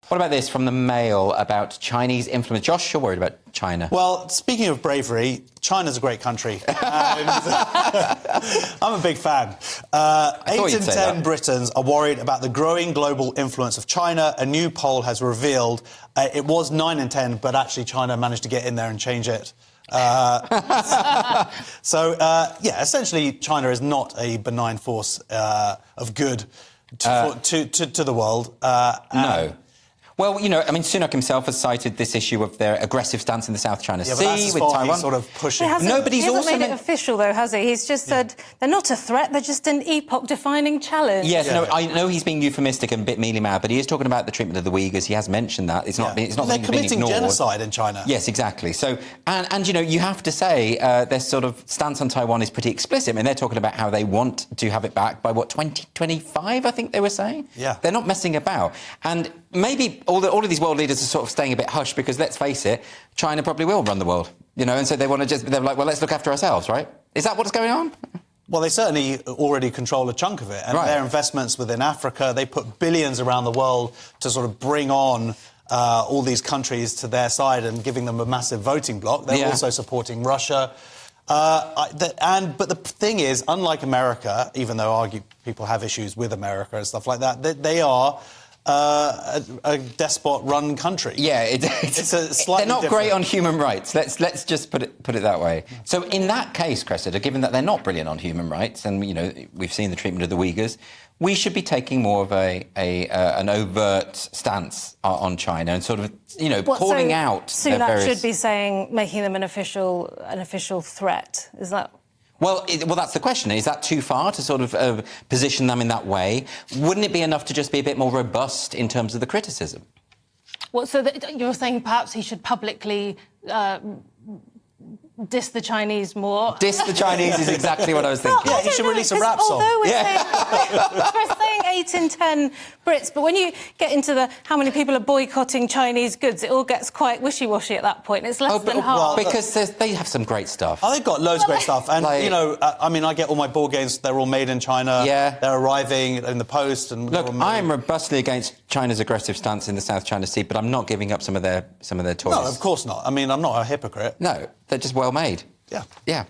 What about this from the Mail about Chinese influence? Josh, you're worried about China. Well, speaking of bravery, China's a great country. I'm a big fan. 8 in 10 Britons are worried about the growing global influence of China. A new poll has revealed it was 9 in 10, but actually China managed to get in there and change it. Yeah, essentially China is not a benign force of good to the world. No. Well, you know, I mean, Sunak himself has cited this issue of their aggressive stance in the South China Sea with Taiwan. Sort of pushing. He hasn't made it official, though, has he? He's just said they're not a threat; they're just an epoch-defining challenge. Yes, no, I know he's being euphemistic and a bit mealy-mouthed, but he is talking about the treatment of the Uyghurs. He has mentioned that it's not. It's not. They're committing genocide in China. Yes, exactly. So, and you know, you have to say their sort of stance on Taiwan is pretty explicit. I mean, they're talking about how they want to have it back by 2025. I think they were saying. Yeah. They're not messing about, and maybe all of these world leaders are sort of staying a bit hushed because, let's face it, China probably will run the world, you know, and so they're like, well, let's look after ourselves, right? Is that what's going on? Well, they certainly already control a chunk of it, and their investments within Africa, they put billions around the world to sort of bring on all these countries to their side and giving them a massive voting bloc. They're also supporting Russia. But the thing is, unlike America, even though people have issues with America and stuff like that, they are a despot-run country. Yeah, it's a slightly they're not different. great on human rights. Let's just put it that way. So in that case, Cressida, given that they're not brilliant on human rights, and you know we've seen the treatment of the Uyghurs, we should be taking more of an overt stance on China and sort of calling out. Sunak should be saying, making them an official threat. Is that? Well, that's the question. Is that too far to sort of position them in that way? Wouldn't it be enough to just be a bit more robust in terms of the criticism? Well, so you're saying perhaps he should publicly diss the Chinese more? Diss the Chinese is exactly what I was thinking. Yeah, he should release a rap song. Although we're saying 8 in 10 Brits, but when you get into how many people are boycotting Chinese goods, it all gets quite wishy-washy at that point. It's less than half. Well, because they have some great stuff. Oh, they've got loads of great stuff. And, you know, I mean, I get all my board games, they're all made in China. Yeah. They're arriving in the post. And look, I'm robustly against China's aggressive stance in the South China Sea, but I'm not giving up some of their toys. No, of course not. I mean, I'm not a hypocrite. No, they're just well made. Yeah. Yeah.